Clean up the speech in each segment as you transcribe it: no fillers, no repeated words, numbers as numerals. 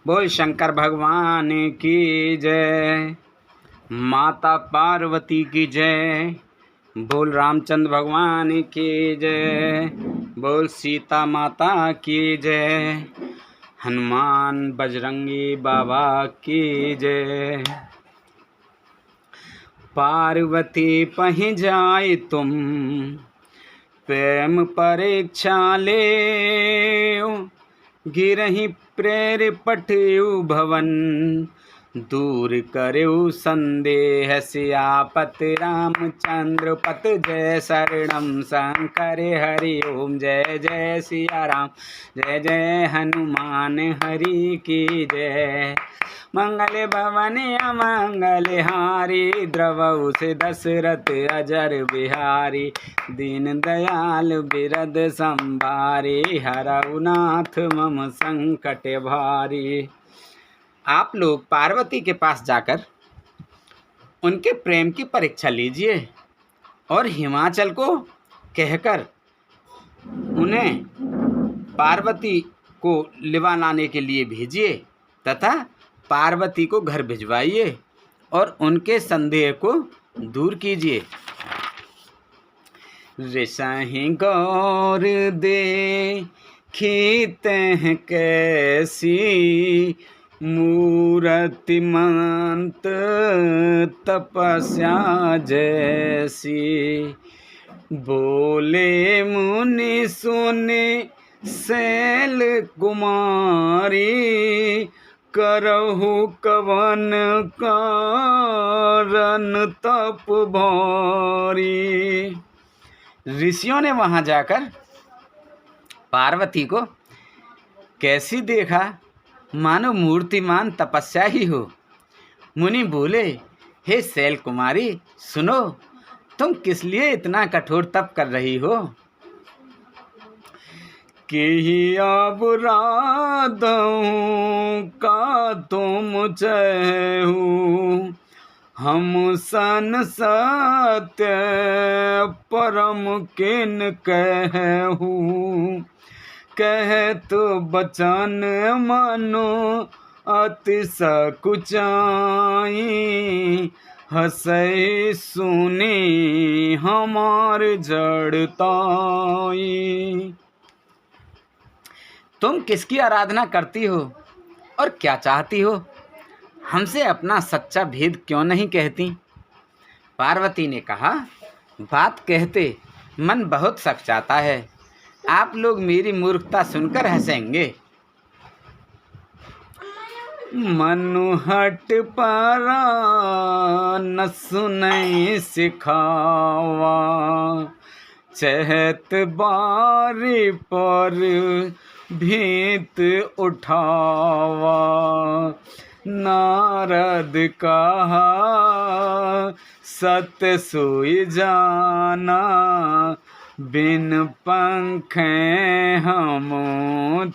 बोल शंकर भगवान की जय, माता पार्वती की जय, बोल रामचंद्र भगवान की जय, बोल सीता माता की जय, हनुमान बजरंगी बाबा की जय। पार्वती पहि जाय तुम प्रेम परीक्षा ले, गिरहि प्रेर पठयु भवन, दूर करऊ संदेह सियापत रामचंद्र पत जय शरणम शंकर हरि ओम जय जय सिया राम जय जय हनुमान हरि की जय। मंगल भवन अमंगल हारी, द्रवऊ से दशरथ अजर बिहारी, दीन दयाल बिरद संभारी, हरऊ नाथ मम संकट भारी। आप लोग पार्वती के पास जाकर उनके प्रेम की परीक्षा लीजिए और हिमाचल को कहकर उन्हें पार्वती को लिवा लाने के लिए भेजिए तथा पार्वती को घर भिजवाइए और उनके संदेह को दूर कीजिए। ऋषहि गौर देखिते हैं कैसी, मूर्तिमंत तपस्या जैसी, बोले मुनि सुने शैल कुमारी, करहु कवन कारण तप भारी। ऋषियों ने वहां जाकर पार्वती को कैसी देखा, मानो मूर्तिमान तपस्या ही हो। मुनि बोले, हे शैल कुमारी सुनो, तुम किस लिए इतना कठोर तप कर रही हो। किया बुरादहूँ का तुम चहु, हम सन सत्य परम किन कहूँ, कह तो बचन मनो अति सकुचाई, हसै सुनी हमार जड़ताई। तुम किसकी आराधना करती हो और क्या चाहती हो, हमसे अपना सच्चा भेद क्यों नहीं कहती। पार्वती ने कहा, बात कहते मन बहुत सकचाता है, आप लोग मेरी मूर्खता सुनकर हंसेंगे। मनुहट पारा न सुनै सिखावा, चहत बारी पर भीत उठावा, नारद कहा सत्य सोई जाना, बिन पंख हम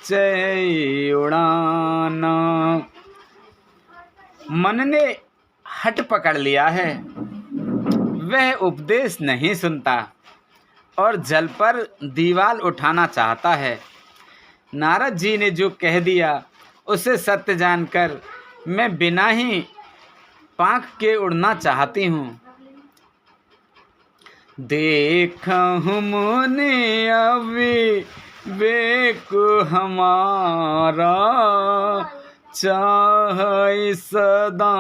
चै उड़ाना। मन ने हट पकड़ लिया है, वह उपदेश नहीं सुनता और जल पर दीवाल उठाना चाहता है। नारद जी ने जो कह दिया उसे सत्य जानकर मैं बिना ही पांख के उड़ना चाहती हूँ। देखहु मुनि अविवेक हमारा, चाहै सदा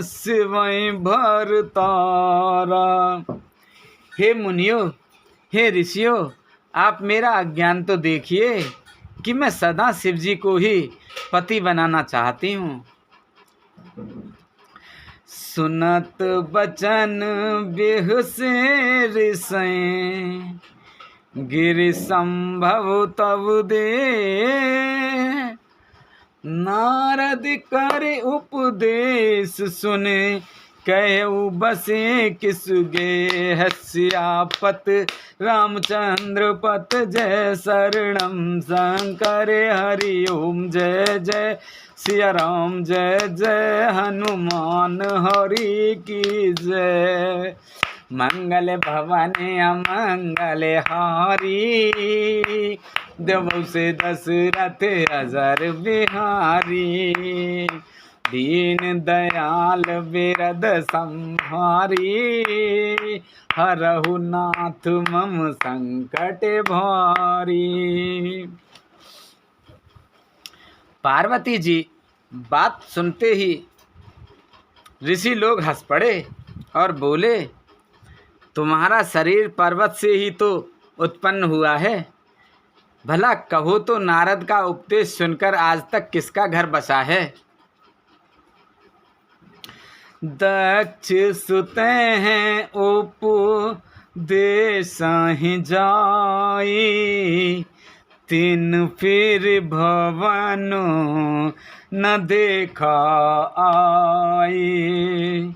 शिवै भरतारा। हे मुनियों, हे ऋषियों, आप मेरा अज्ञान तो देखिए कि मैं सदा शिव जी को ही पति बनाना चाहती हूँ। सुनत बचन बेहुसे ऋषि, गिरि संभव तब दे, नारद करे उपदेश सुने, कहु बसे किसुगे, हस्यापत रामचंद्र पत जय शरणम शंकर हरि ओम जय जय सिया राम जय जय हनुमान हरि की जय। मंगल भवन अमंगल हारी, देवौ से दशरथ अजर बिहारी, दीन दयाल बिरद संहारी, हरहु नाथ मम संकट भारी। पार्वती जी बात सुनते ही ऋषि लोग हंस पड़े और बोले, तुम्हारा शरीर पर्वत से ही तो उत्पन्न हुआ है, भला कहो तो नारद का उपदेश सुनकर आज तक किसका घर बसा है। दक्ष सुते हैं उपदेश ही जाई, तीन फिर भवन न देखा आई,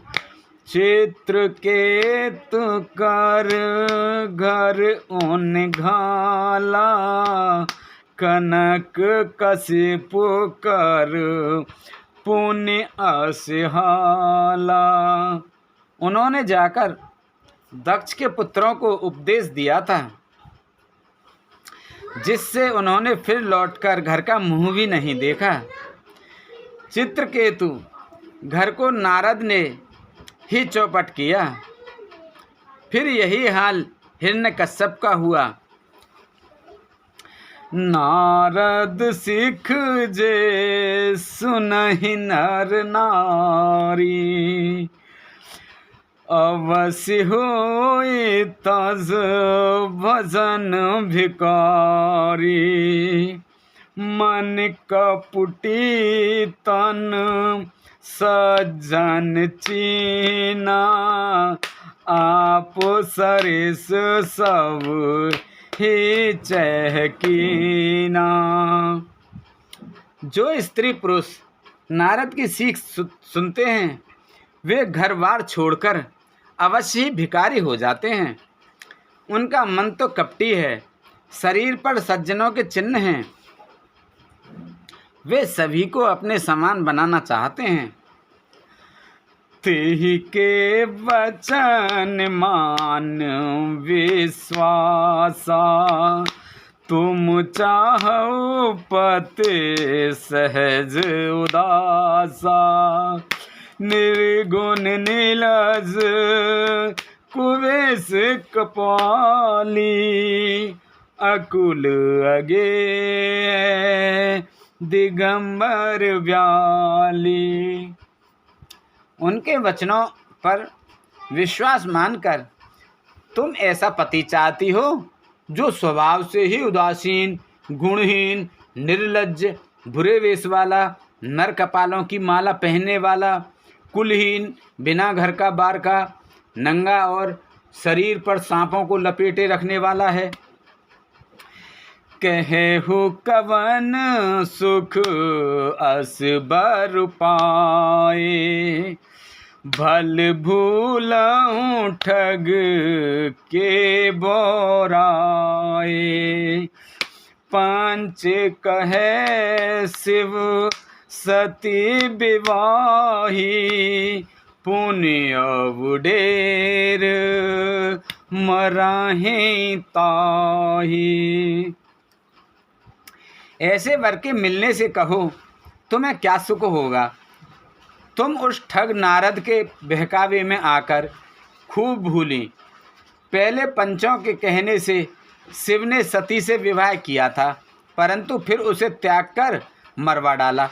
चित्रकेतु कर घर उन घाला, कनक कशिपु कर पुण्य असहाला। उन्होंने जाकर दक्ष के पुत्रों को उपदेश दिया था, जिससे उन्होंने फिर लौटकर घर का मुंह भी नहीं देखा। चित्रकेतु घर को नारद ने ही चौपट किया। फिर यही हाल हिरण्यकश्यप का हुआ। नारद सिख जे सुनहि नर नारी, अवश्य होई तज भजन भिकारी, मन कपटी तन सज्जन चीना, आप सरिस सब ही चहकीना। जो स्त्री पुरुष नारद की सीख सुनते हैं वे घर बार छोड़कर अवश्य ही भिखारी हो जाते हैं। उनका मन तो कपटी है, शरीर पर सज्जनों के चिन्ह हैं, वे सभी को अपने समान बनाना चाहते हैं। तेहि के वचन मान विश्वासा, तुम चाहो पति सहज उदासा, निर्गुण नीलज कुवेश कपाली, अकुल अगे दिगंबर व्याली। उनके वचनों पर विश्वास मानकर तुम ऐसा पति चाहती हो जो स्वभाव से ही उदासीन, गुणहीन, निर्लज्ज, बुरे वेश वाला, नर कपालों की माला पहनने वाला, कुलहीन, बिना घर का बार का, नंगा और शरीर पर सांपों को लपेटे रखने वाला है। कहेहु कवन सुख असबर पाए, भल भूलऊँ ठग के बोराए, पंच कहे शिव सती विवाही, पुण्य उडेर मराहे ताही। ऐसे वर के मिलने से कहो तुम्हें क्या सुख होगा। तुम उस ठग नारद के बहकावे में आकर खूब भूली। पहले पंचों के कहने से शिव ने सती से विवाह किया था, परंतु फिर उसे त्याग कर मरवा डाला।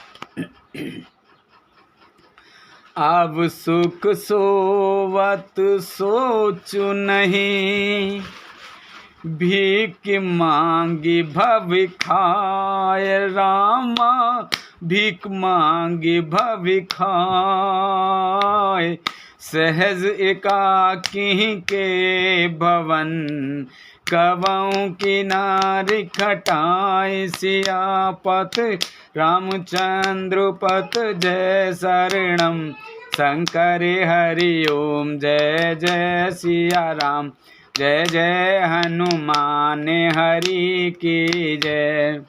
अब सुख सोवत सोचु नहीं, भीख मांगी भव खाए रामा, भीख मांगी भव खाए, सहज एकाकी के भवन, कवों किनारी खटाए, सियापत रामचंद्र पत जय शरणम, शंकर हरि ओम जय जय सिया राम, जय जय हनुमान हरि की जय।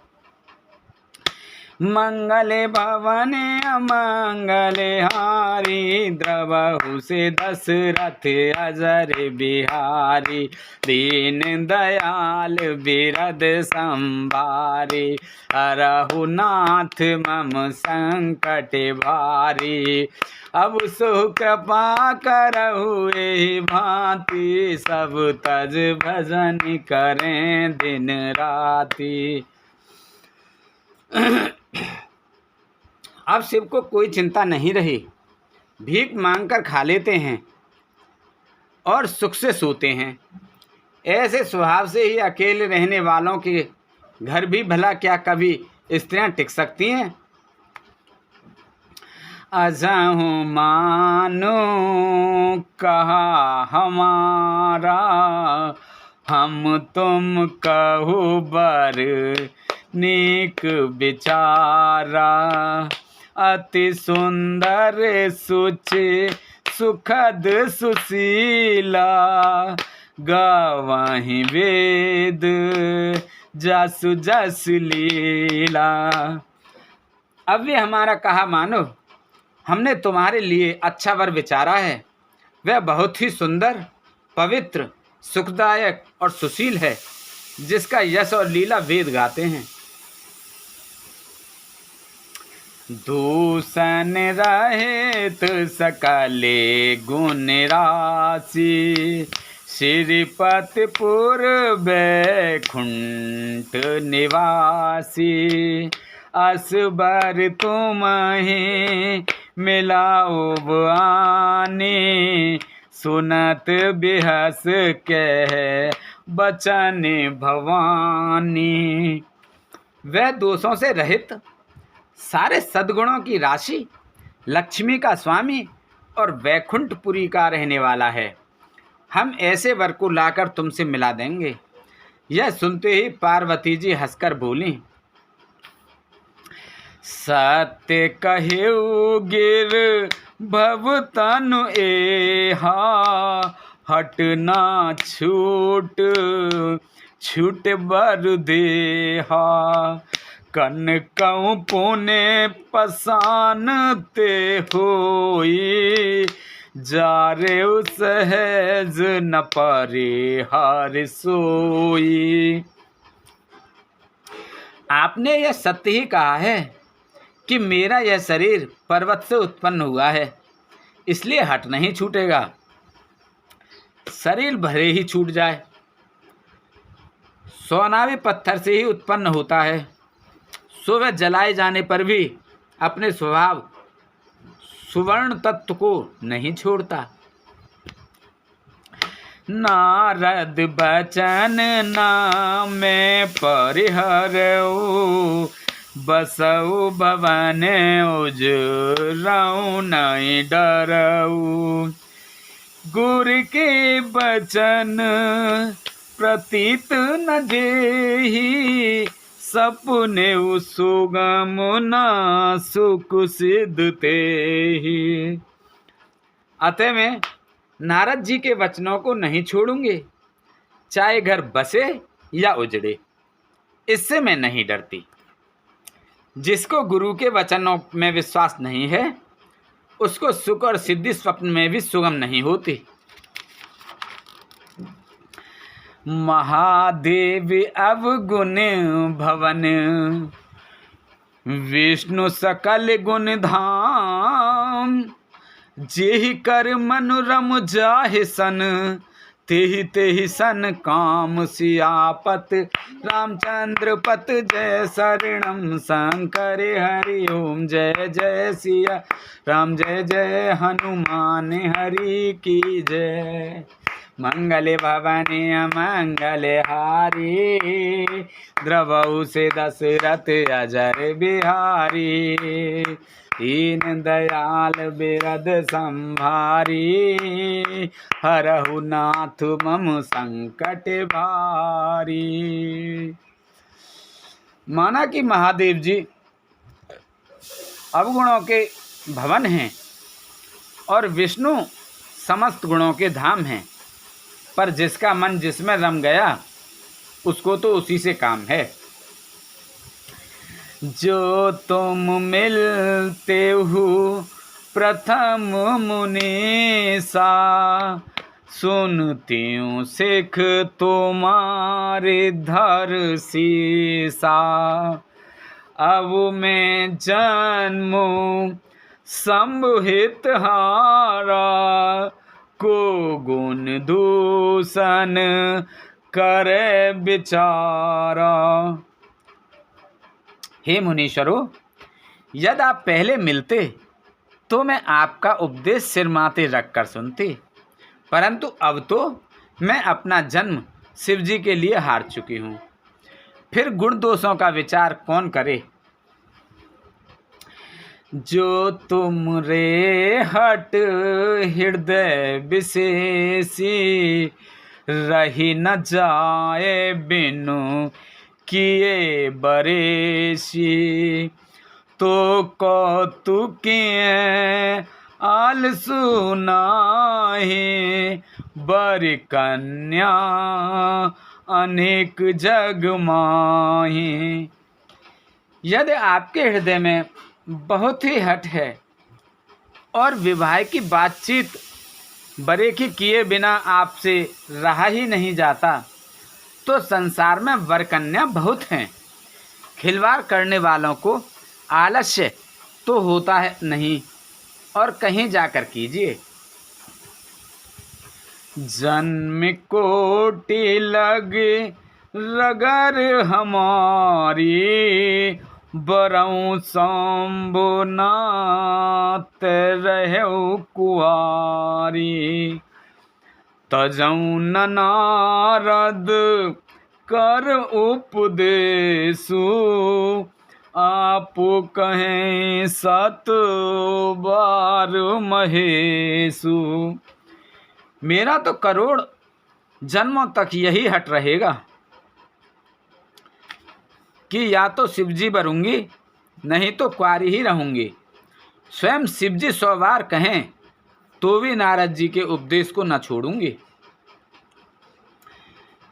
मंगले भवने अमंगले हारी, द्रवहु से दशरथ अजर बिहारी, दीन दयाल बिरद संभारी, हरहु नाथ मम संकट भारी, अब सो कृपा करहु एहि भांति, सब तज भजन करें दिन राति। अब शिव को कोई चिंता नहीं रही, भीख मांगकर खा लेते हैं और सुख से सोते हैं। ऐसे स्वभाव से ही अकेले रहने वालों के घर भी भला क्या कभी स्त्रियां टिक सकती हैं? अजहु मानो कहा हमारा, हम तुम कहु बर नीक विचारा, अति सुंदर सुचि सुखद सुशीला, गावहि वेद जसु जस लीला। अब वे हमारा कहा मानो, हमने तुम्हारे लिए अच्छा वर विचारा है, वह बहुत ही सुंदर, पवित्र, सुखदायक और सुशील है, जिसका यश और लीला वेद गाते हैं। दूषण रहित सकले गुण राशि, श्रीपतिपुर बैकुंठ निवासी, असबर तुम्हें मिलाओ आने, सुनत बिहस कह बचन भवानी। वह दोषों से रहित, सारे सद्गुणों की राशि, लक्ष्मी का स्वामी और वैकुंठपुरी का रहने वाला है। हम ऐसे वर को लाकर तुमसे मिला देंगे। यह सुनते ही पार्वती जी हंसकर बोली, सत्य कहिउ गिर भव तनु एहा, हट ना छूट छूट बर देहा, कनकऊ पुने पसानते होई, जारे सहज न परे हर सोई। आपने यह सत्य ही कहा है कि मेरा यह शरीर पर्वत से उत्पन्न हुआ है, इसलिए हट नहीं छूटेगा। शरीर भले ही छूट जाए, सोना भी पत्थर से ही उत्पन्न होता है, सो वह जलाए जाने पर भी अपने स्वभाव सुवर्ण तत्व को नहीं छोड़ता। नारद बचन नामे परिहरऊ, बसऊ भवन उजरऊ नहीं डरऊ, गुरु के बचन प्रतीत न जेहि, सपने सुगम न सुख सिद्ध तेहि। अतः मैं नारद जी के वचनों को नहीं छोड़ूंगी, चाहे घर बसे या उजड़े, इससे मैं नहीं डरती। जिसको गुरु के वचनों में विश्वास नहीं है, उसको सुख और सिद्धि स्वप्न में भी सुगम नहीं होती। महादेव अवगुण भवन, विष्णु सकल गुण धाम, जेहि कर मनोरम जाहि सन, तेहि तेहि सन काम सियापत, रामचंद्र पत जय शरणम शंकर हरि ओम, जय जय सिया राम, जय जय हनुमान हरि की जय। मंगले भवने अमंगले हारी, द्रवहु से दशरथ अजर बिहारी, दीन दयाल बिरद संभारी, हरहु नाथ मम संकट भारी। माना कि महादेव जी अवगुणों के भवन हैं और विष्णु समस्त गुणों के धाम हैं, पर जिसका मन जिसमें रम गया उसको तो उसी से काम है। जो तुम मिलते हो प्रथम मुनीसा, सुनती हूँ सिख तुम्हारे धर सीसा। अब मैं जन्मूं संहित हारा, को गुण दूषण करे बिचारा। हे मुनीश्वरों, यदि आप पहले मिलते तो मैं आपका उपदेश सिर माथे रख कर सुनती, परंतु अब तो मैं अपना जन्म शिव जी के लिए हार चुकी हूँ, फिर गुण दोषों का विचार कौन करे। जो तुम रे हट हृदय विशेषी, रही न जाए बिनु किए बरेसी। तो कौतुकिए आलसु नाहि, बर कन्या अनेक जग माही। यदि आपके हृदय में बहुत ही हठ है और विवाह की बातचीत बड़े की किए बिना आपसे रहा ही नहीं जाता, तो संसार में वर कन्या बहुत हैं। खिलवाड़ करने वालों को आलस्य तो होता है नहीं, और कहीं जाकर कीजिए। जन्म कोटि लग रगर हमारी, बरऊँ शंभुनाथ रहु कुआरी। तजऊँ नारद कर उपदेशु, आप कहें सत बार महेशु। मेरा तो करोड़ जन्मों तक यही हट रहेगा कि या तो शिवजी बरूंगी, नहीं तो कुंवारी ही रहूंगी। स्वयं शिवजी 100 बार कहें तो भी नारद जी के उपदेश को न छोड़ूंगी।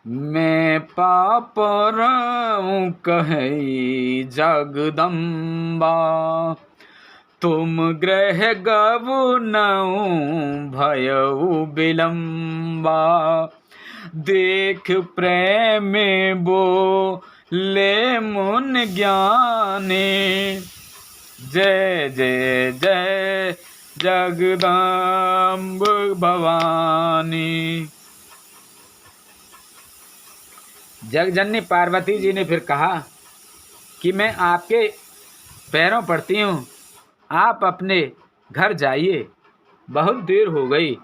मैं पापरऊँ कहे जगदम्बा, तुम ग्रह गवनऊ भयऊ विलम्बा। देख प्रेम बो ले मुन ज्ञानी, जय जय जय जगदम्ब भवानी। जगजननी पार्वती जी ने फिर कहा कि मैं आपके पैरों पड़ती हूँ, आप अपने घर जाइए, बहुत देर हो गई।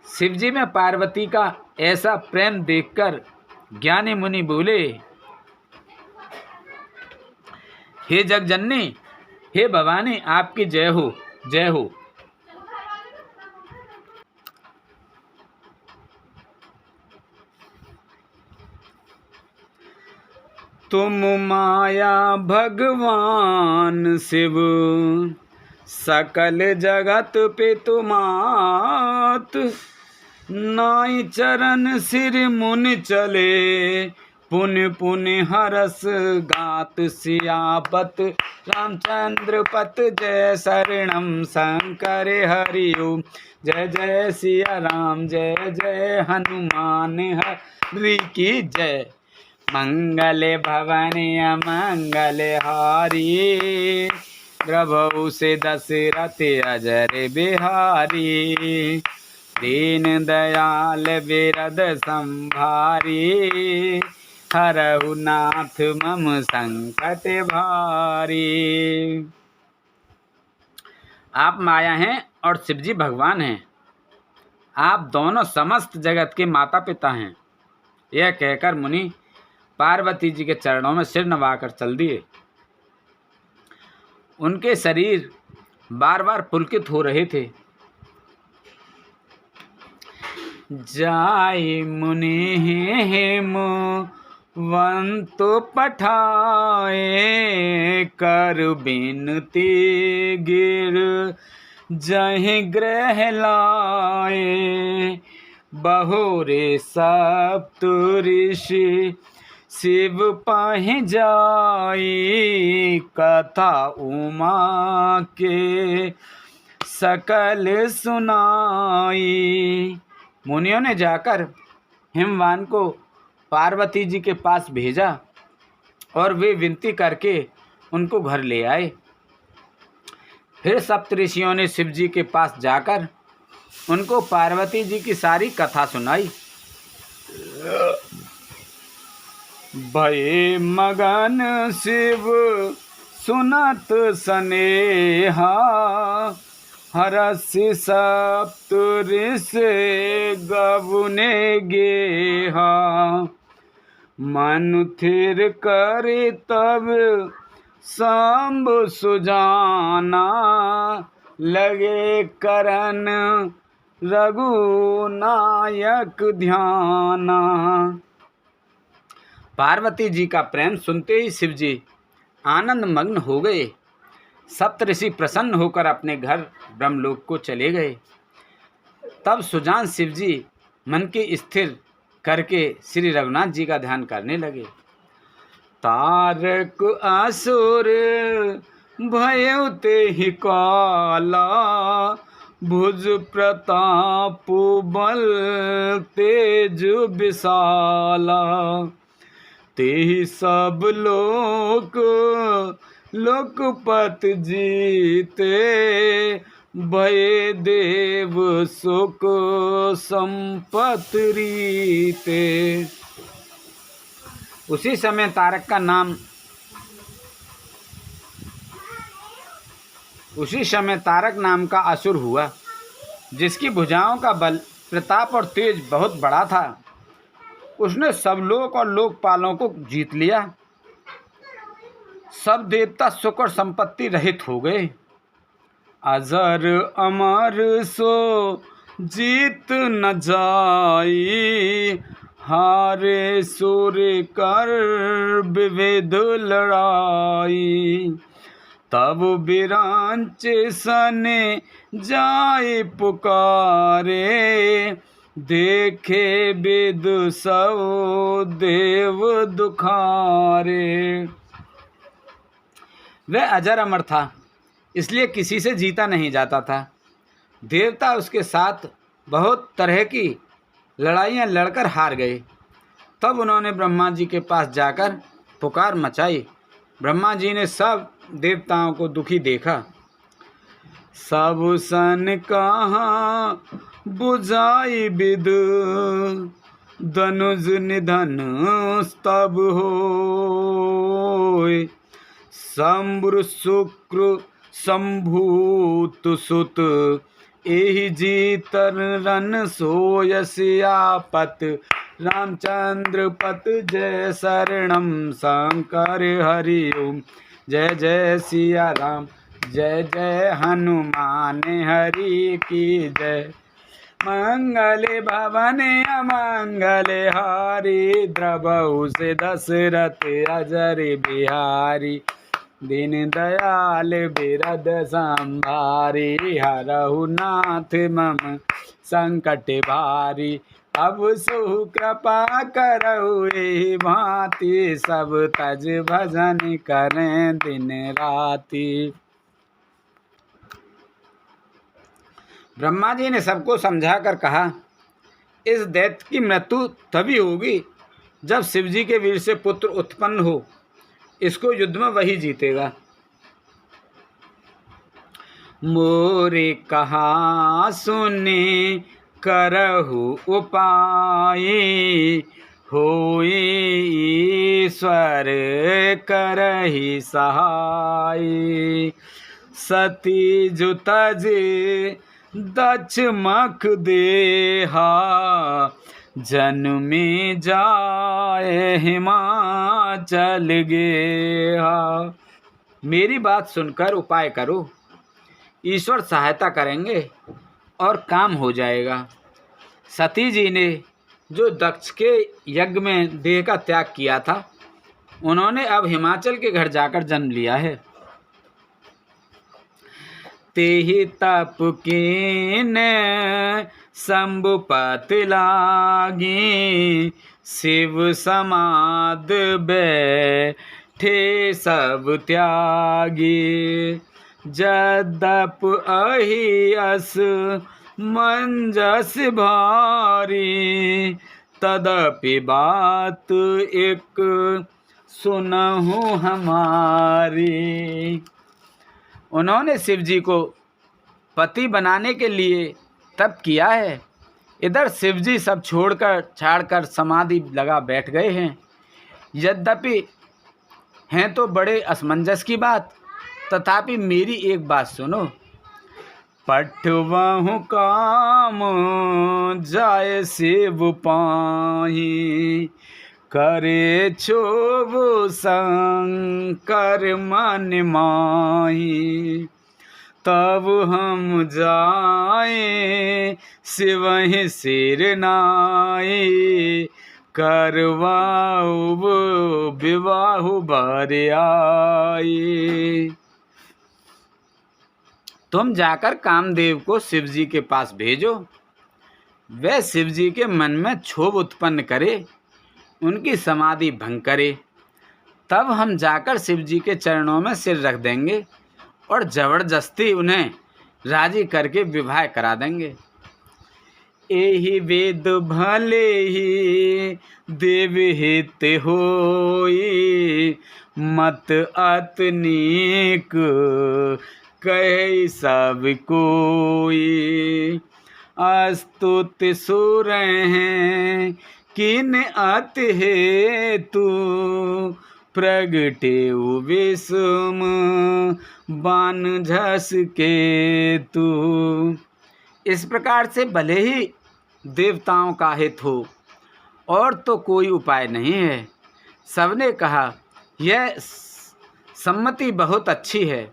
शिवजी में पार्वती का ऐसा प्रेम देखकर ज्ञानी मुनि बोले, हे जगजननी, हे भवानी, आपकी जय हो, जय हो। तुम माया भगवान शिव, सकल जगत पितु मात। नाई चरण सिर मुनि चले, पुन पुन हरस गात। सियापत रामचंद्र पत जय शरणम शंकर हरिओ। जय जय सिया राम, जय जय हनुमान हरि की जय। मंगल भवन अमंगल हारी, प्रभु से दशरथ अजर बिहारी। दीन दयाल बिरद संभारी, हरहु नाथ मम संकट भारी। आप माया हैं और शिवजी भगवान हैं। आप दोनों समस्त जगत के माता पिता हैं। यह कहकर मुनि पार्वती जी के चरणों में सिर नवाकर चल दिए। उनके शरीर बार बार पुलकित हो रहे थे। जाय मुनि हेम वंतु पठाए, कर बिनती गिर जहि ग्रह लाए। बहुरे सप्त ऋषि शिव पाहि जाई, कथा उमा के सकल सुनाई। मुनियों ने जाकर हिमवान को पार्वती जी के पास भेजा और वे विनती करके उनको घर ले आए। फिर सप्तऋषियों ने शिव जी के पास जाकर उनको पार्वती जी की सारी कथा सुनाई। भये मगन शिव सुनत सनेहा, हरसि सप्तऋषि गवने गेहा। मन थिर करे तब सांब सुजाना, लगे करन रघुनायक ध्याना। पार्वती जी का प्रेम सुनते ही शिव जी आनंद मग्न हो गए। सप्तऋषि प्रसन्न होकर अपने घर ब्रह्मलोक को चले गए। तब सुजान शिव जी मन के स्थिर करके श्री रघुनाथ जी का ध्यान करने लगे। तारक असुर भयउ तेहि काला, भुज प्रताप बल तेज विशाला। तेहि सब लोक लोकपति जीते, भये देव सुख संपत्ति रीते। उसी समय तारक नाम का असुर हुआ, जिसकी भुजाओं का बल, प्रताप और तेज बहुत बड़ा था। उसने सब लोक और लोकपालों को जीत लिया। सब देवता सुख और संपत्ति रहित हो गए। अजर अमर सो जीत न जाई, हारे सुर कर विविध लड़ाई। तब बिरांच सने जाए पुकारे, देखे विद सब देव दुखारे। वह अजर अमर था, इसलिए किसी से जीता नहीं जाता था। देवता उसके साथ बहुत तरह की लड़ाइयाँ लड़कर हार गए। तब उन्होंने ब्रह्मा जी के पास जाकर पुकार मचाई। ब्रह्मा जी ने सब देवताओं को दुखी देखा। सब सन कहाँ बुझाई विद, धनुज निधन तब होय। शंभु शुक्र शंभूत सुत, एहि जीतन रन सोय सियापत। रामचंद्र पत जय शरणम शंकर हरि ओम। जय जय सिया राम, जय जय हनुमान हरि की जय। मंगले भवने अमंगले हारी, द्रवहु से दशरथ अजर बिहारी। दीन दयाल बिरद संभारी, हरहु नाथ मम संकट भारी। अब सु कृपा करहु एहि भांति, सब तज भजन करें दिन राति। ब्रह्मा जी ने सबको समझाकर कहा, इस दैत्य की मृत्यु तभी होगी जब शिवजी के वीर से पुत्र उत्पन्न हो। इसको युद्ध में वही जीतेगा। मोरे कहा सुने करहु उपाय, होई ईश्वर करहि सहाय। सती जुतज दक्ष मख देहा, जन्मे जाए हिमाचल गेहा। मेरी बात सुनकर उपाय करो, ईश्वर सहायता करेंगे और काम हो जाएगा। सती जी ने जो दक्ष के यज्ञ में देह का त्याग किया था, उन्होंने अब हिमाचल के घर जाकर जन्म लिया है। तेहि तप कीन शंभुपति लागी, शिव समाद बैठे सब त्यागी। जद्यप अहि अस मंजस भारी, तदपि बात एक सुनहु हमारी। उन्होंने शिव जी को पति बनाने के लिए तप किया है, इधर शिव जी सब छाड़कर समाधि लगा बैठ गए हैं। यद्यपि हैं तो बड़े असमंजस की बात, तथापि मेरी एक बात सुनो। पठवहु काम जाय शिव पाही, करे क्षोभ शंकर मन माही। तब हम जाए शिवहि सिर नाई, करवाऊ विवाह बर आई। तुम जाकर कामदेव को शिव जी के पास भेजो, वह शिव जी के मन में क्षोभ उत्पन्न करे, उनकी समाधि भंग करे। तब हम जाकर शिव जी के चरणों में सिर रख देंगे और जबरदस्ती उन्हें राजी करके विवाह करा देंगे। एहि वेद भले ही देव हित होई, मत अतनीक कहे सब कोई। अस्तुति सुर हैं किन अत हेतु, प्रगटे विषम बान झस के तू। इस प्रकार से भले ही देवताओं का हित हो, और तो कोई उपाय नहीं है। सबने कहा यह सम्मति बहुत अच्छी है।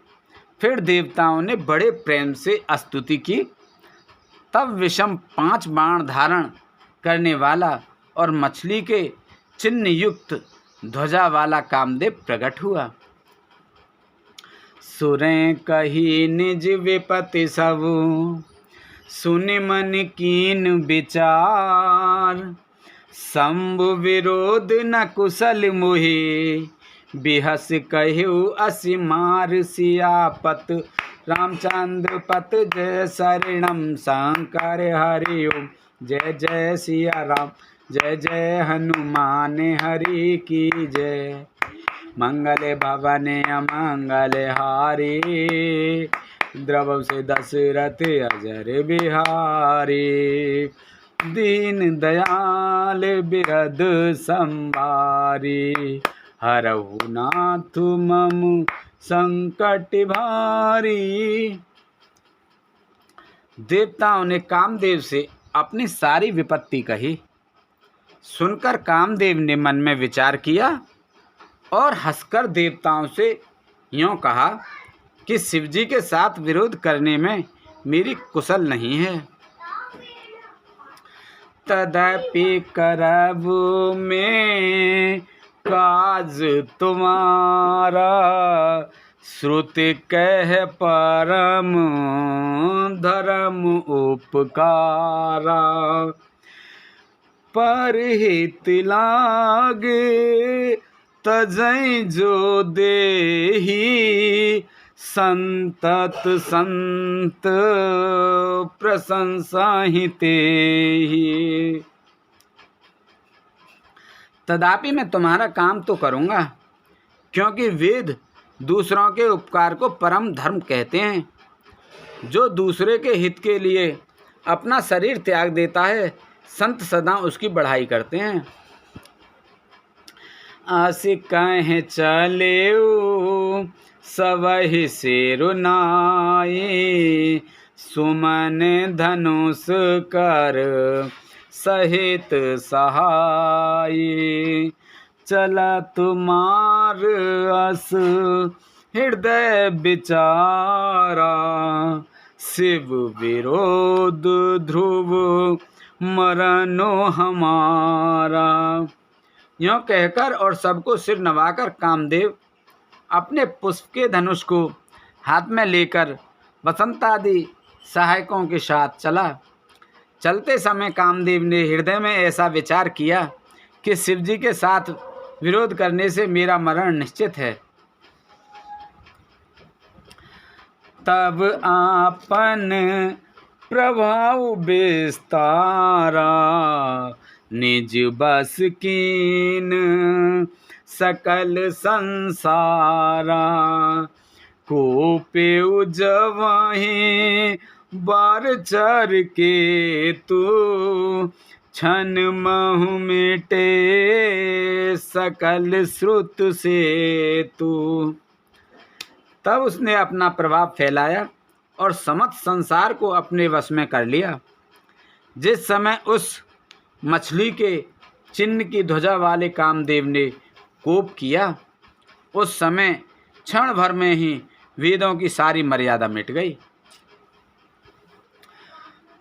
फिर देवताओं ने बड़े प्रेम से स्तुति की। तब विषम 5 बाण धारण करने वाला और मछली के चिन्ह युक्त ध्वजा वाला कामदेव प्रकट हुआ। सुरें कही निज विपत्ति सब, सुनि मन कीन विचार। शंभु विरोध न कुशल मोहि, बिहस कहु असि मार। सियापत रामचंद्र पत जय शरणम शंकर हरि ओम। जय जय सिया राम, जय जय हनुमान हरि की जय। मंगल भवन अमंगल हारी, द्रवौ से दशरथ अजर बिहारी। दीन दयाल बिरद संभारी, हरहु नाथ मम संकट भारी। देवताओं ने कामदेव से अपनी सारी विपत्ति कही। सुनकर कामदेव ने मन में विचार किया और हंसकर देवताओं से यूँ कहा कि शिवजी के साथ विरोध करने में मेरी कुशल नहीं है। तदपि करब में काज तुम्हारा, श्रुति कह परम धर्म उपकारा। परहित लागे तजै जो देही, संतत संत प्रशंसा ही तेहि। तदापि मैं तुम्हारा काम तो करूँगा, क्योंकि वेद दूसरों के उपकार को परम धर्म कहते हैं। जो दूसरे के हित के लिए अपना शरीर त्याग देता है, संत सदा उसकी बढ़ाई करते हैं। आसि कहें चलेउ सबहि सिर नाई, सुमन धनुष कर सहित सहाई। चलत मार अस हृदय विचारा, शिव विरोध ध्रुव मरनो हमारा। यों कहकर और सबको सिर नवाकर कामदेव अपने पुष्प के धनुष को हाथ में लेकर वसंत आदि सहायकों के साथ चला। चलते समय कामदेव ने हृदय में ऐसा विचार किया कि शिव जी के साथ विरोध करने से मेरा मरण निश्चित है। तब आपन प्रभाव विस्तारा, निज बस कीन सकल संसारा। कोपे उजवहीं बार चर के तू, क्षण महु मिटे सकल श्रुत से तू। तब उसने अपना प्रभाव फैलाया और समस्त संसार को अपने वश में कर लिया। जिस समय उस मछली के चिन्ह की ध्वजा वाले कामदेव ने कोप किया, उस समय क्षण भर में ही वेदों की सारी मर्यादा मिट गई।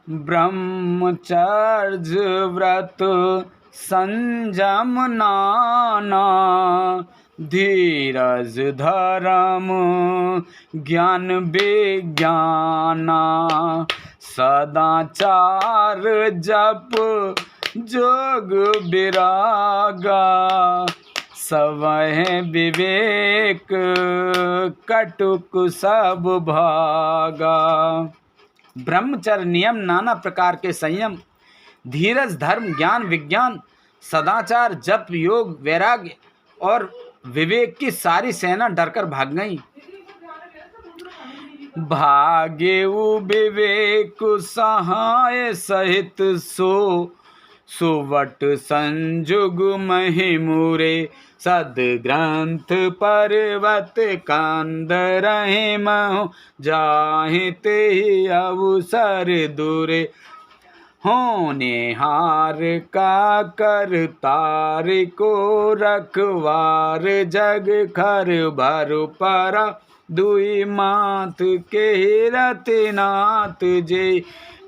ब्रह्मचर्य व्रत संयम नाना, धीरज धर्म ज्ञान विज्ञाना। सदाचार जप जोग विरागा, सवह विवेक कटुक सब भागा। ब्रह्मचर्य नियम, नाना प्रकार के संयम, धीरज धर्म ज्ञान विज्ञान, सदाचार जप योग वैराग्य और विवेक की सारी सेना डरकर भाग गई। भागे विवेक सहाय सहित सुवट संजुग महिमुरे। सदग्रंथ पर्वत कांद रहे महो, जाहि तेहि अवसर दूरे। होने हार का करतार को रखवार, जग खर भर परा दुई माथ के रतिनाथ जे।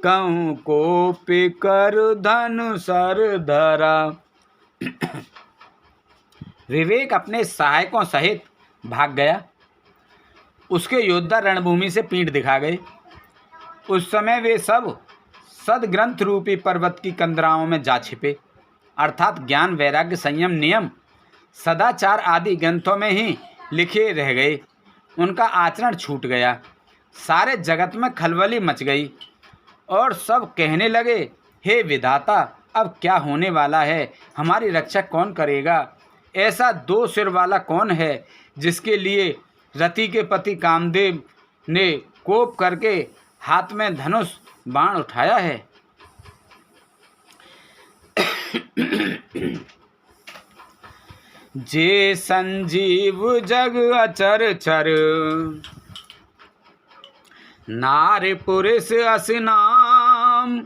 कहूँ कोप कर धनु सर धरा। विवेक अपने सहायकों सहित भाग गया। उसके योद्धा रणभूमि से पीठ दिखा गए। उस समय वे सब सदग्रंथ रूपी पर्वत की कंदराओं में जा छिपे, अर्थात ज्ञान वैराग्य संयम नियम सदाचार आदि ग्रंथों में ही लिखे रह गए। उनका आचरण छूट गया। सारे जगत में खलबली मच गई और सब कहने लगे, हे विधाता, अब क्या होने वाला है? हमारी रक्षा कौन करेगा? ऐसा दो सिर वाला कौन है जिसके लिए रति के पति कामदेव ने कोप करके हाथ में धनुष बाण उठाया है? जे संजीव जग अचर चर, नारी पुरुष अस नाम।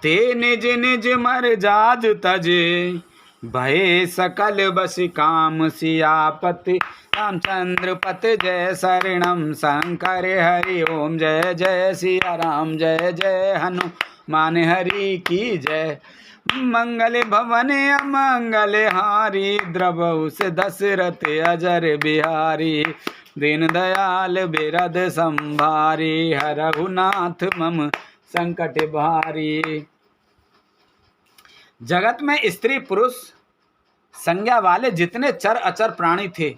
ते निज निज मर जाज तजे, भय सकल बस काम। सियापति रामचंद्र पत जय शरणम शंकर हरि ओम। जय जय सिया राम, जय जय हनुमान हरि की जय। मंगल भवन अमंगल हारी, द्रवहु से दशरथ अजर बिहारी। दीन दयाल बिरद संभारी, हरहु नाथ मम संकट भारी। जगत में स्त्री पुरुष संज्ञा वाले जितने चर अचर प्राणी थे,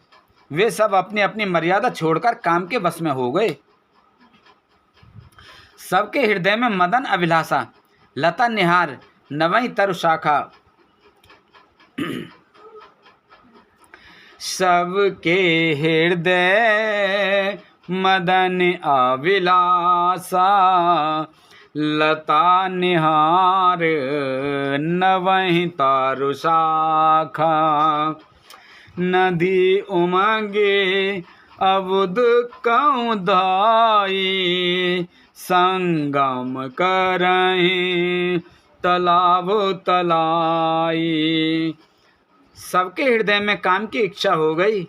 वे सब अपनी अपनी मर्यादा छोड़कर काम के वश में हो गए। सबके हृदय में मदन अभिलाषा, लता निहार, नवई तरु शाखा। सबके हृदय मदन अभिलाषा, लता निहार, नवहि तरु शाखा। नदी उमंगे अबुद कौं धाई, संगम करहीं तालाब तलाई। सबके हृदय में काम की इच्छा हो गई।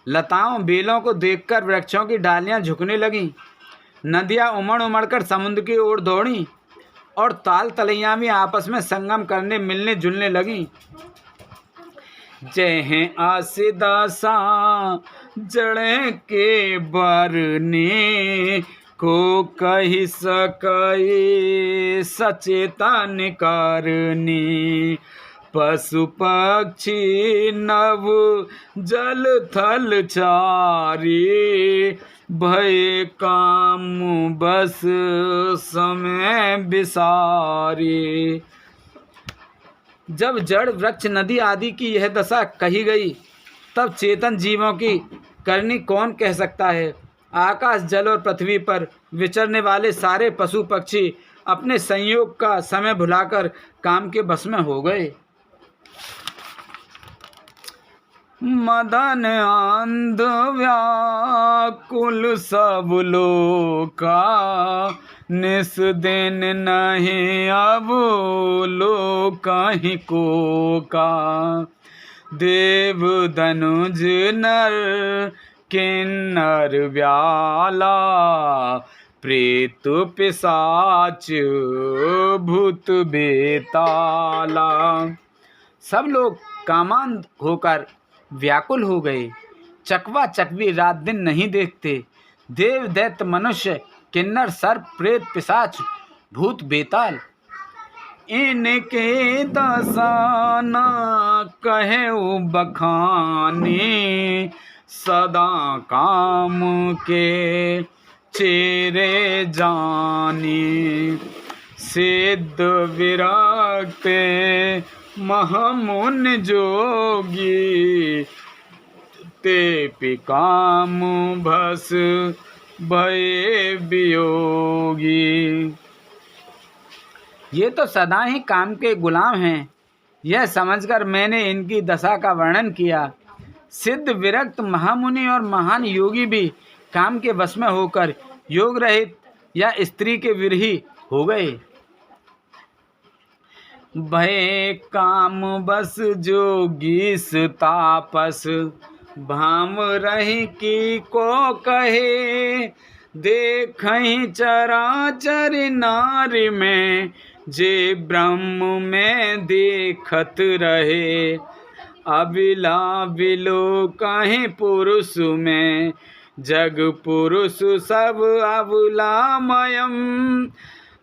लताओं बेलों को देखकर वृक्षों की डालियां झुकने लगीं। नदियां उमड़ उमड़कर समुद्र की ओर दौड़ी और ताल तलैयां भी आपस में संगम करने मिलने जुलने लगीं। जय आसिदासा जड़े के बरने, को कही सकई सचेतन करनी। पशु पक्षी नभ जल थल चारी, भय काम बस समय विसारी। जब जड़ वृक्ष नदी आदि की यह दशा कही गई, तब चेतन जीवों की करनी कौन कह सकता है। आकाश जल और पृथ्वी पर विचरने वाले सारे पशु पक्षी अपने संयोग का समय भुलाकर काम के बस में हो गए। मदन अंध व्याकुल सब लोका, निस दिन नहीं अब लोक कहीं को का। देव धनुज नर किन्नर व्याला, प्रेत पिशाच भूत बेताला। सब लोग कामांध होकर व्याकुल हो गए। चकवा चकवी रात दिन नहीं देखते। देव दैत्य मनुष्य किन्नर सर्प प्रेत पिशाच भूत बेताल, इनके दशा न कहे बखानी। सदा काम के चेरे जानी, सिद्ध विरक्त महामुन जोगी। ते पिकाम भस भय वियोगी। ये तो सदा ही काम के गुलाम हैं। यह समझकर मैंने इनकी दशा का वर्णन किया। सिद्ध विरक्त महामुनि और महान योगी भी काम के वश में होकर योग रहित या स्त्री के विरही हो गए। भय काम बस जोगीस तापस, भाम रही की को कहे। देखहि चराचर नारी में, जे ब्रह्म में देखत रहे। अबिला बिलो कहीं पुरुष में, जग पुरुष सब अबुलामयम।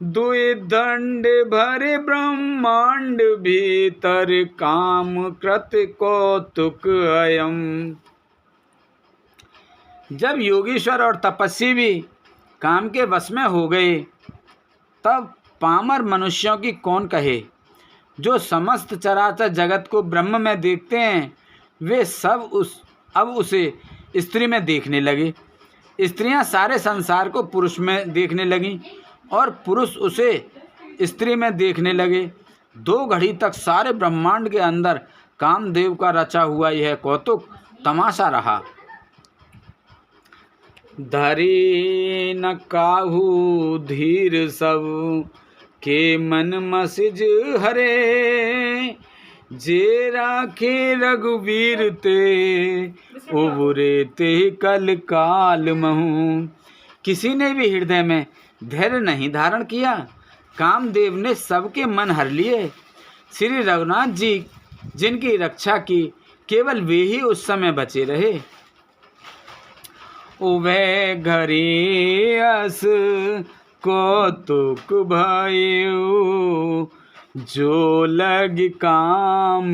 दुई दंड भरे ब्रह्मांड भीतर, काम कृत कौतुक अयम। जब योगीश्वर और तपस्वी भी काम के वश में हो गए, तब पामर मनुष्यों की कौन कहे। जो समस्त चराचर जगत को ब्रह्म में देखते हैं, वे सब अब उसे स्त्री में देखने लगे। स्त्रियां सारे संसार को पुरुष में देखने लगीं और पुरुष उसे स्त्री में देखने लगे। 2 घड़ी तक सारे ब्रह्मांड के अंदर कामदेव का रचा हुआ यह कौतुक तमाशा रहा। धरी न काहू धीर सब, के मन मसिज हरे। जे राखे रघुवीर ते, उबरे ते कल काल महू। किसी ने भी हृदय में धैर्य नहीं धारण किया। कामदेव ने सबके मन हर लिए। श्री रघुनाथ जी जिनकी रक्षा की, केवल वे ही उस समय बचे रहे। उभय घरी अस कौतुक भयो, जो लग काम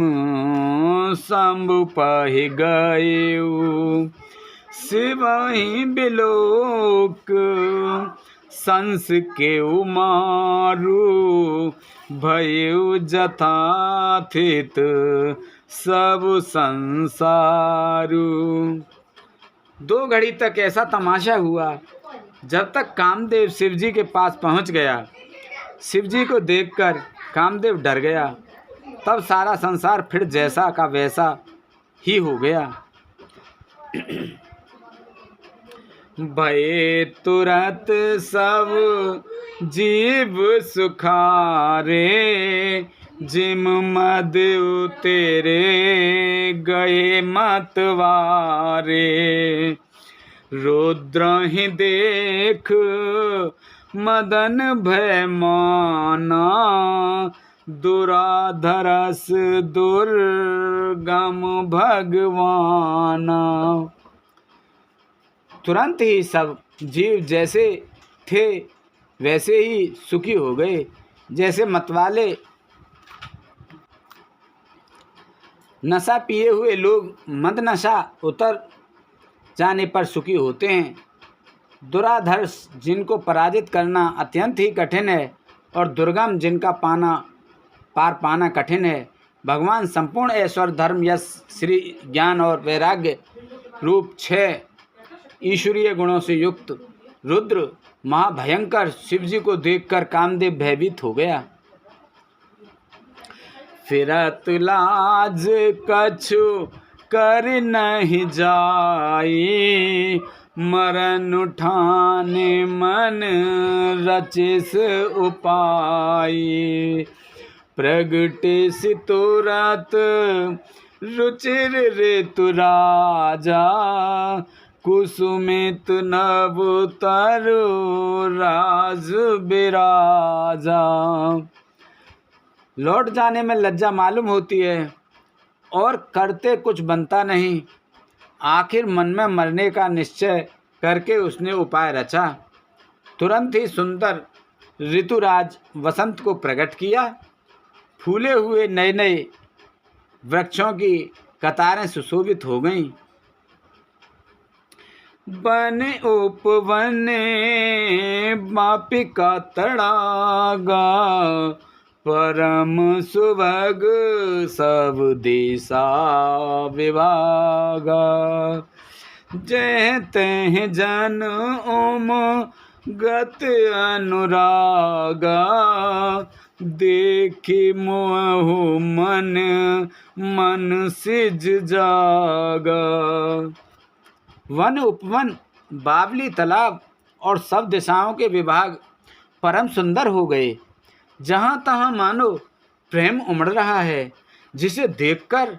शंभु पहि गयो। शिवहि बिलोक संस के उमारू, भयो जथाथित सब संसारू। 2 घड़ी तक ऐसा तमाशा हुआ। जब तक कामदेव शिवजी के पास पहुंच गया। शिवजी को देखकर कामदेव डर गया। तब सारा संसार फिर जैसा का वैसा ही हो गया। भये तुरत सब जीव सुखारे, जिम मद तेरे गए मतवारे। रुद्र ही देख मदन भय माना, दुराधरस दुर्गम भगवाना। तुरंत ही सब जीव जैसे थे वैसे ही सुखी हो गए, जैसे मतवाले नशा पिए हुए लोग मद नशा उतर जाने पर सुखी होते हैं। दुराधर्ष जिनको पराजित करना अत्यंत ही कठिन है और दुर्गम जिनका पार पाना कठिन है, भगवान संपूर्ण ऐश्वर्य धर्म यश श्री ज्ञान और वैराग्य रूप 6 ईश्वरीय गुणों से युक्त रुद्र महाभयंकर शिवजी को देखकर कामदेव भयभीत हो गया। फिरत लाज कछु कर नहीं जाई, मरण उठाने मन रचिस उपाय। प्रगटिस तुरत रुचिर ऋतु राजा, कुसुमित नभ तरु राज बिराजा। लौट जाने में लज्जा मालूम होती है और करते कुछ बनता नहीं। आखिर मन में मरने का निश्चय करके उसने उपाय रचा। तुरंत ही सुंदर ऋतुराज वसंत को प्रकट किया। फूले हुए नए नए वृक्षों की कतारें सुशोभित हो गईं। वन उपवन मापिका तड़ागा, परम सुभग सब दिशा विभागा। जय तह जन ओम गत अनुरागा, देखी मोह मन मन सिज जागा। वन उपवन बावली तालाब और सब दिशाओं के विभाग परम सुंदर हो गए। जहाँ तहाँ मानो प्रेम उमड़ रहा है, जिसे देखकर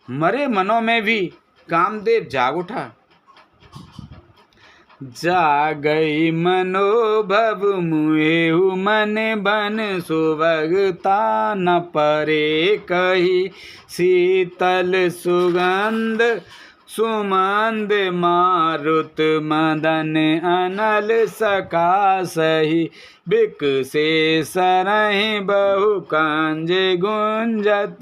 मरे मनों में भी कामदेव जाग उठा। जागई मनोभव मुएहु मन बन, सुभगता न परे कही। शीतल सुगंध सुमंद मारुत मदन अनल सका सही। बिक से सरहि बहु कांज गुंजत,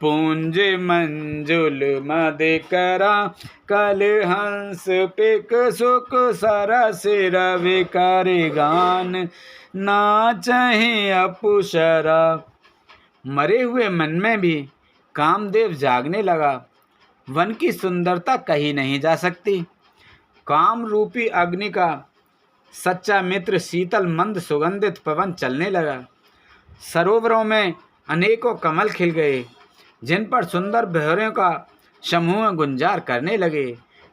पुंज मंजुल मद करा। कल हंस पिक सुख सरस रवि कर गान, नाचहि अपुसरा। मरे हुए मन में भी कामदेव जागने लगा। वन की सुंदरता कही नहीं जा सकती। काम रूपी अग्नि का सच्चा मित्र शीतल मंद सुगंधित पवन चलने लगा। सरोवरों में अनेकों कमल खिल गए, जिन पर सुंदर बहरों का समूह गुंजार करने लगे।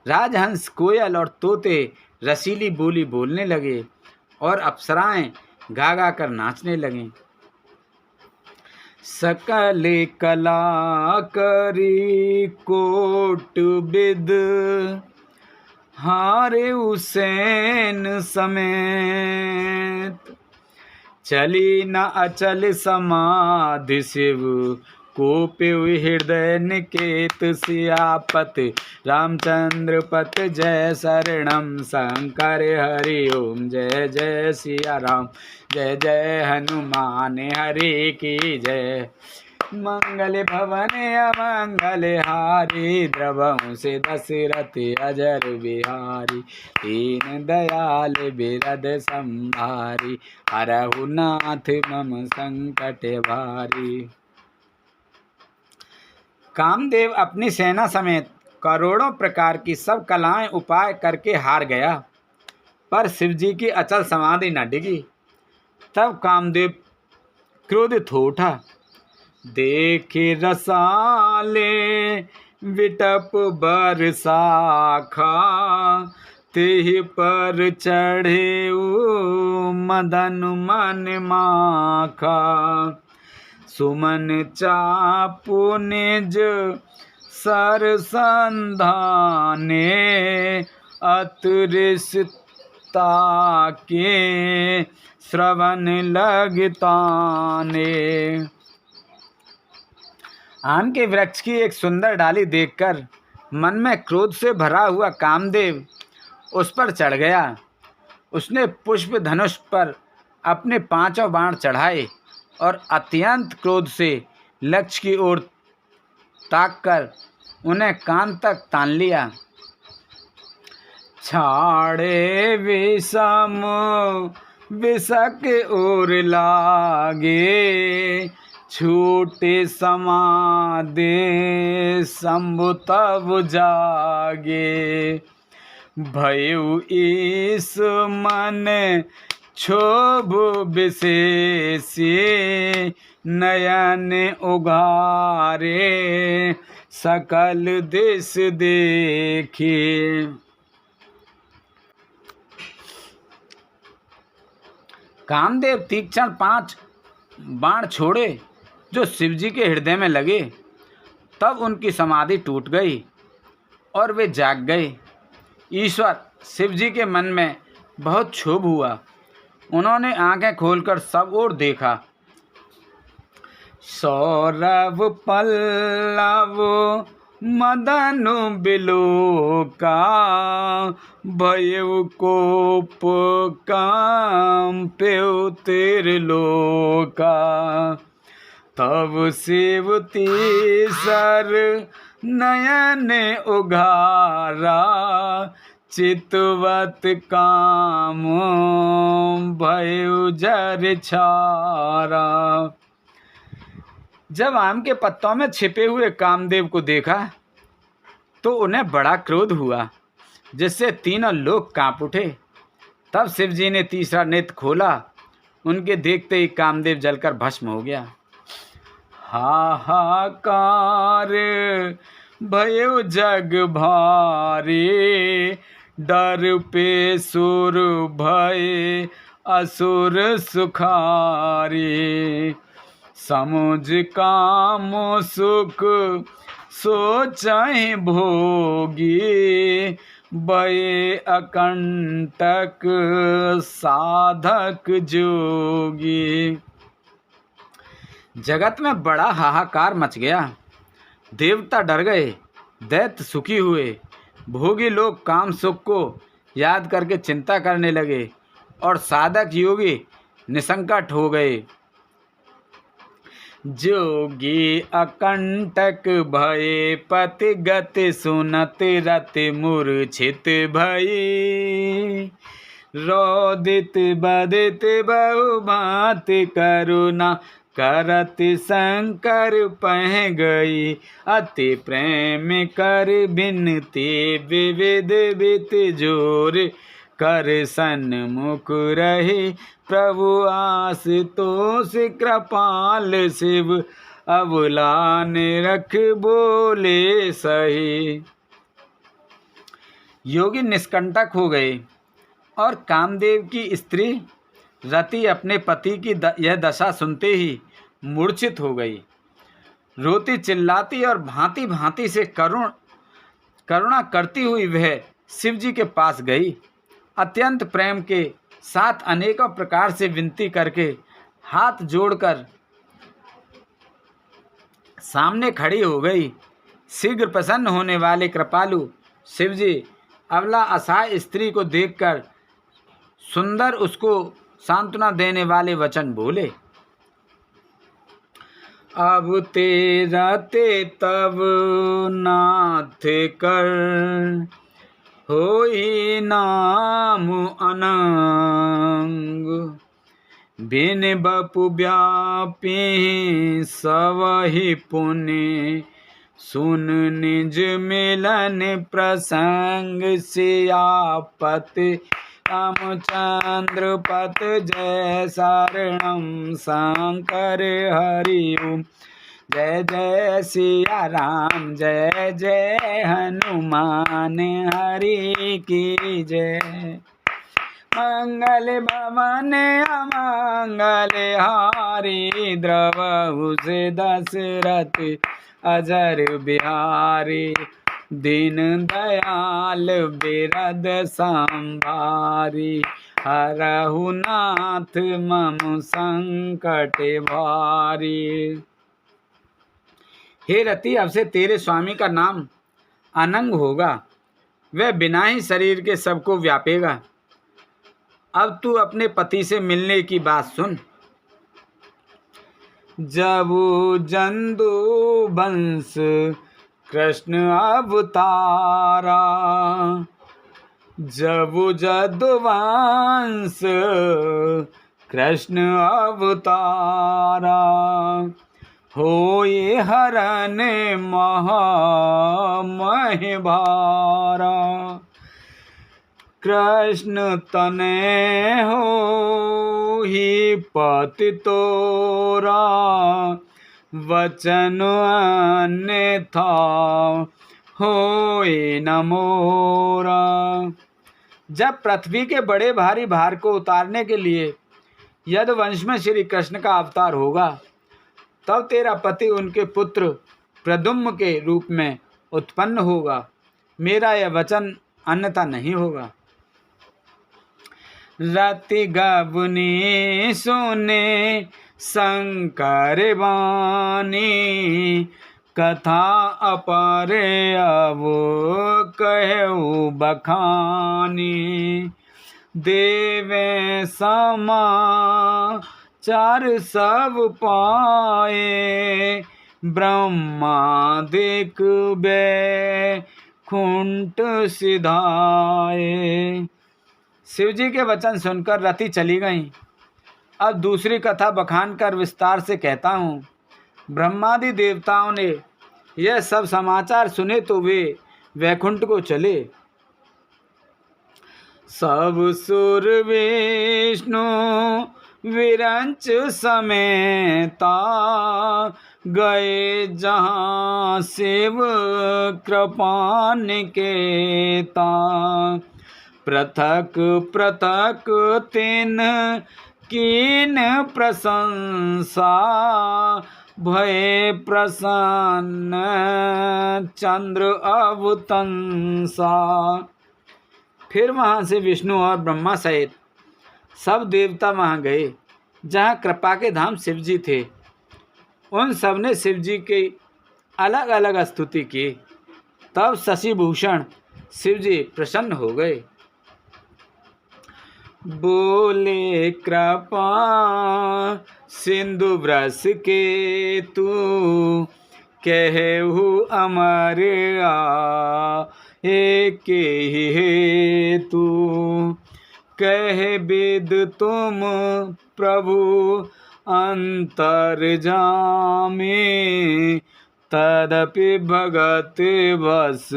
राजहंस कोयल और तोते रसीली बोली बोलने लगे और अप्सराएं गा गा कर नाचने लगीं। सकल कला करी कोट विद, हारे हुसैन समेत। चली न अचल समाधि शिव, कोपिव हृदय निकेत। सियापत रामचंद्र पत जय शरणम शंकर हरि ओम। जय जय सिया राम, जय जय हनुमान हरि की जय। मंगल भवन अमंगल हारी, द्रवहु से दशरथ अजर बिहारी। दीन दयाल बिरद संभारी, हरहु नाथ मम संकट भारी। कामदेव अपनी सेना समेत करोड़ों प्रकार की सब कलाएं उपाय करके हार गया, पर शिवजी की अचल समाधि न डिगी। तब कामदेव क्रोधित हो उठा। देखे रसाले विटप बरसाखा, तेहि पर चढ़े मदन मन माखा। सुमन चापु निज सर संधाने, अतृषता के श्रवण लगताने। आम के वृक्ष की एक सुंदर डाली देखकर मन में क्रोध से भरा हुआ कामदेव उस पर चढ़ गया। उसने पुष्प धनुष पर अपने 5 बाण चढ़ाए और अत्यंत क्रोध से लक्ष्य की ओर ताककर उन्हें कान तक तान लिया। छाड़े विषम विषक ओर लागे, छूटे समादे शंभु तब जागे। भयउ ईस मन क्षोभ विशेषी, नयन उघारे सकल दिश देखी। कामदेव तीक्ष्ण 5 बाण छोड़े जो शिवजी के हृदय में लगे। तब उनकी समाधि टूट गई और वे जाग गए। ईश्वर शिवजी के मन में बहुत क्षोभ हुआ। उन्होंने आंखें खोलकर सब ओर देखा। सौरभ पल्लव मदनु बिलोका, भयउ कोप कांप्यउ त्रिलोका। तब शिव तीसर नयन उघारा, चितवत काम भयउ जर छारा। जब आम के पत्तों में छिपे हुए कामदेव को देखा तो उन्हें बड़ा क्रोध हुआ, जिससे तीनों लोग कांप उठे। तब शिवजी ने तीसरा नेत्र खोला। उनके देखते ही कामदेव जलकर भस्म हो गया। हाहाकार भयउ जग भारी, डर पे सुर भय असुर सुखारी। समुझ काम सुख सोचहि भोगी, बये अकंटक साधक जोगी। जगत में बड़ा हाहाकार मच गया। देवता डर गए, दैत्य सुखी हुए, भोगी लोग काम सुख को याद करके चिंता करने लगे और साधक योगी निसंकट हो गए। जोगी अकंटक भये पति गति, सुनत रति मूर्छित भई। रोदित बदित बहु भांति करुणा, करत शंकर पह गई। अति प्रेम कर बिनती, विविध बित जोर कर सन्मुख रही। प्रभु आशुतोष कृपाल शिव, अबुलान रख बोले सही। योगी निष्कंटक हो गए और कामदेव की स्त्री रति अपने पति की यह दशा सुनते ही मूर्छित हो गई। रोती चिल्लाती और भांति भांति से करुणा करती हुई वह शिवजी के पास गई। अत्यंत प्रेम के साथ अनेकों प्रकार से विनती करके हाथ जोड़कर सामने खड़ी हो गई। शीघ्र प्रसन्न होने वाले कृपालु शिवजी अबला असहाय स्त्री को देखकर सुंदर उसको सांत्वना देने वाले वचन बोले। अब तेरा ते तब नाथ कर, होई नाम अनंग। बिन बपु व्यापी सवहि पुण्य, सुन निज मिलन प्रसंग। सियापति रामचंद्र पत जय शरणम शंकर हरि ओम। जय जय सिया राम, जय जय हनुमान हरि की जय। मंगल भवन अमंगल हारी, द्रवहु से दशरथ अजर बिहारी। दीन दयाल बिरद संभारी, हरहु नाथ मम संकट भारी। हे रति, अब से तेरे स्वामी का नाम अनंग होगा। वह बिना ही शरीर के सबको व्यापेगा। अब तू अपने पति से मिलने की बात सुन। जब जंदू वंश कृष्ण अवतारा, जब जदुवंश कृष्ण अवतारा, होए हरण महामहिभारा। कृष्ण तने हो ही पति तोरा, वचन अन्यथा होए न मोरा। जब पृथ्वी के बड़े भारी भार को उतारने के लिए यदुवंश में श्री कृष्ण का अवतार होगा, तब तेरा पति उनके पुत्र प्रद्युम्न के रूप में उत्पन्न होगा। मेरा यह वचन अन्यथा नहीं होगा। रति गबनी सुने शंकर वाणी, कथा अपरे अब कहु बखानी। देवे समाचार सब पाए, ब्रह्मा देखबे खुंट सिधाए। शिव जी के वचन सुनकर रति चली गईं। अब दूसरी कथा बखान कर विस्तार से कहता हूँ। ब्रह्मादि देवताओं ने यह सब समाचार सुने तो वे वैकुंठ को चले। सब सुर विष्णु विरंच समेता, गए जहाँ शिव कृपा निकेता। पृथक पृथक तिन कीन प्रशंसा, भय प्रसन्न चंद्र अवतंसा। फिर वहाँ से विष्णु और ब्रह्मा सहित सब देवता वहाँ गए जहाँ कृपा के धाम शिव जी थे। उन सब ने शिव जी की अलग अलग स्तुति की। तब शशिभूषण शिव जी प्रसन्न हो गए। बोले कृपा सिंधु व्रस के तू, कहु अमर एक ही तू। कह वेद तुम प्रभु अंतर जामे, तदपि भगत बस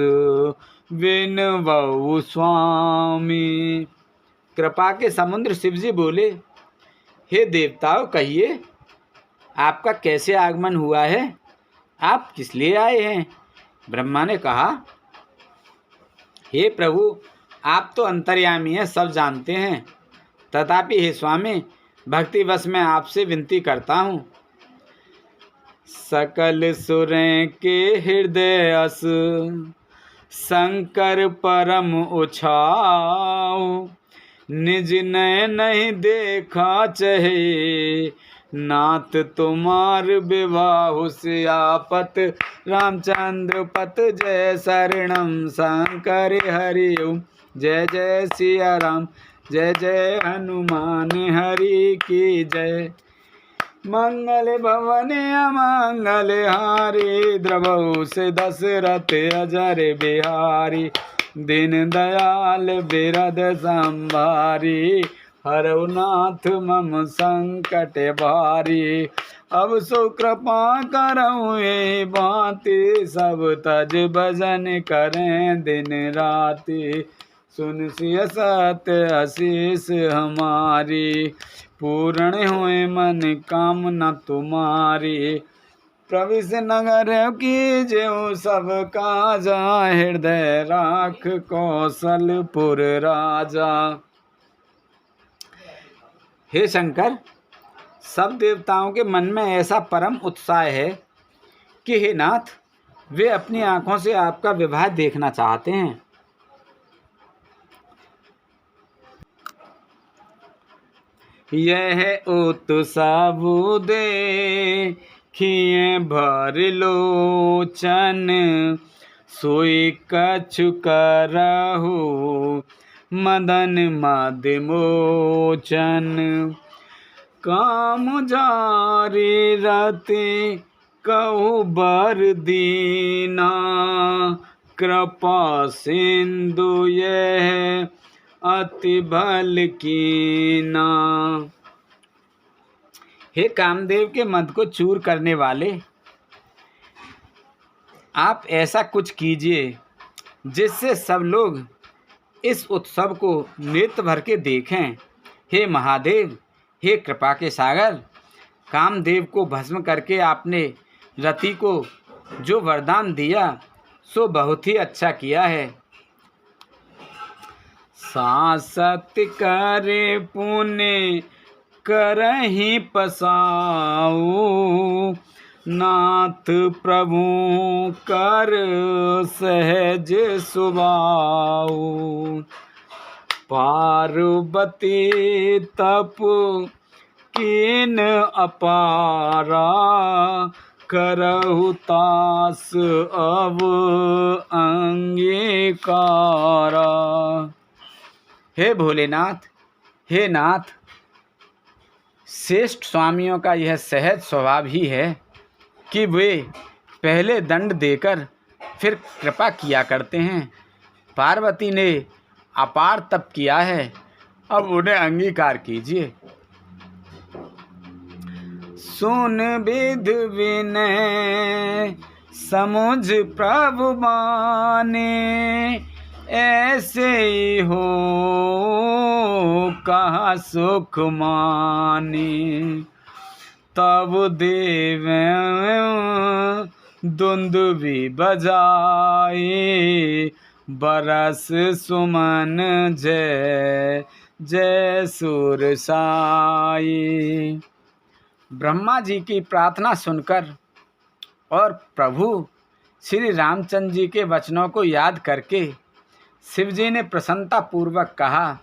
विनवौ स्वामी। कृपा के समुद्र शिवजी बोले, हे देवताओं, कहिए आपका कैसे आगमन हुआ है? आप किस लिए आए हैं? ब्रह्मा ने कहा, हे प्रभु, आप तो अंतर्यामी हैं, सब जानते हैं। तथापि हे स्वामी, भक्तिवश मैं आपसे विनती करता हूँ। सकल सुरें के हृदय अस शंकर परम उछाओ, निज नय नहीं देखा चहे, नाथ तुम्हार विवाह से आपत। रामचंद्र पत जय शरणम शंकर हरि ओम। जय जय सिया राम, जय जय हनुमान हरि की जय। मंगल भवन अमंगल हारी, द्रवहु से दशरथ अजर बिहारी। दीन दयाल बिरद संभारी, हरौ नाथ मम संकट भारी। अब सो कृपा करऊँ ये भांति, सब तज भजन करें दिन राति। सुन सिय सत्य आशीष हमारी, पूर्ण हुए मन कामना तुम्हारी। प्रविश नगर की ज्यों सब काजा, हृदय राख कौशलपुर राजा। हे शंकर, सब देवताओं के मन में ऐसा परम उत्साह है कि हे नाथ, वे अपनी आंखों से आपका विवाह देखना चाहते हैं। यह उत्सव देखिए भर लोचन, सोई कछु करहु मदन मद मोचन। काम जारी रति कहु बर दीना, कृपा सिंधु यह अति भल कीना। हे कामदेव के मद को चूर करने वाले, आप ऐसा कुछ कीजिए जिससे सब लोग इस उत्सव को नृत्य भर के देखें। हे महादेव, हे कृपा के सागर, कामदेव को भस्म करके आपने रति को जो वरदान दिया सो बहुत ही अच्छा किया है। सासत करे पुण्य करहि पसाऊ, नाथ प्रभु कर सहज सुभाऊ। पार्वती तप कीन अपारा, करहु तास अब अंगीकारा। हे भोलेनाथ, हे नाथ, श्रेष्ठ स्वामियों का यह सहज स्वभाव ही है कि वे पहले दंड देकर फिर कृपा किया करते हैं। पार्वती ने अपार तप किया है, अब उन्हें अंगीकार कीजिए। सुन विध विनय समुझ प्रभु बाने, ऐसे ही हो कहा सुख माने। तब देव दुंदुभी बजाए, बरस सुमन जय जय सुर साई। ब्रह्मा जी की प्रार्थना सुनकर और प्रभु श्री रामचंद्र जी के वचनों को याद करके शिव जी ने प्रसन्नता पूर्वक कहा,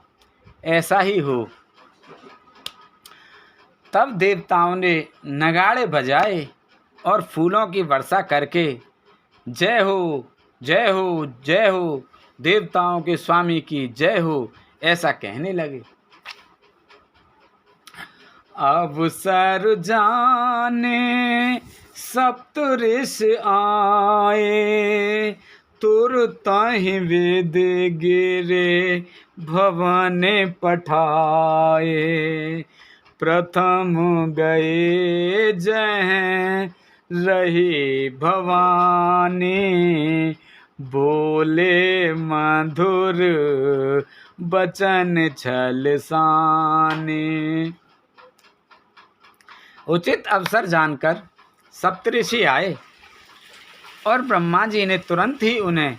ऐसा ही हो। तब देवताओं ने नगाड़े बजाए और फूलों की वर्षा करके जय हो जय हो जय हो, देवताओं के स्वामी की जय हो, ऐसा कहने लगे। अवसर जाने सप्त ऋषि आए, तुरतहि वेद गिरे भवन पठाए। प्रथम गए जय रही भवानी, बोले मधुर बचन छल सानी। उचित अवसर जानकर सप्तऋषि आए और ब्रह्मा जी ने तुरंत ही उन्हें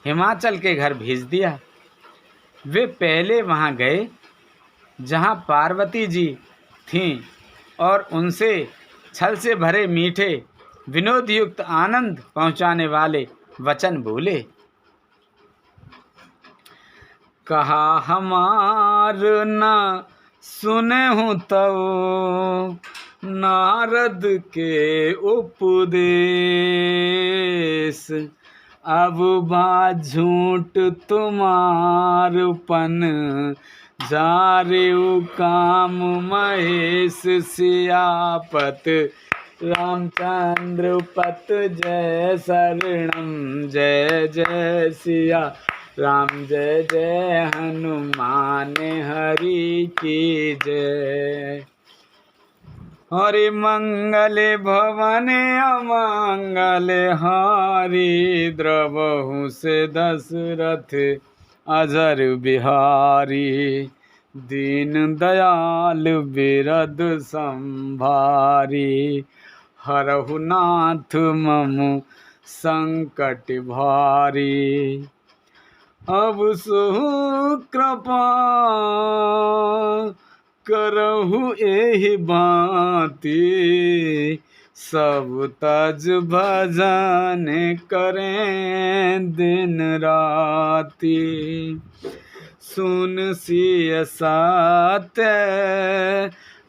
हिमाचल के घर भेज दिया। वे पहले वहां गए जहां पार्वती जी थीं और उनसे छल से भरे मीठे विनोद युक्त आनंद पहुंचाने वाले वचन बोले। कहा हमार न सुनहु तव, नारद के उपदेश। अब बा झूठ तुम्हारपन, जारेउ काम महेश। सियापत रामचंद्र पत जय शरणम, जय जय सिया राम, जय जय हनुमान हरि की जय। हरि मंगल भवन अमंगल हारी, द्रवहु से दशरथ अजर बिहारी। दीन दयाल बिरद संभारी, हरहु नाथ मम संकट भारी। अब सो कृपा करहु एहि भांति, सब तज भजन करें दिन राति। सुन सिय सत्य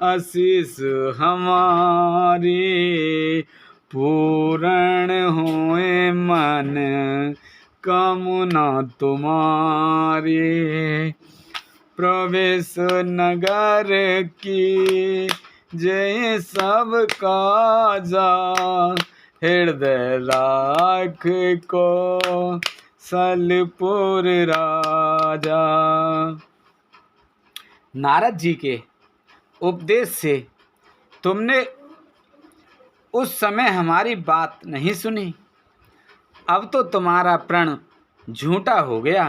आशीष हमारी, पूर्ण होए मन कामना तुम्हारी, प्रवेश नगर की जय सब काजा, हृदय राख को सलपुर राजा। नारद जी के उपदेश से तुमने उस समय हमारी बात नहीं सुनी। अब तो तुम्हारा प्रण झूठा हो गया,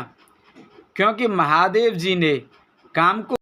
क्योंकि महादेव जी ने काम को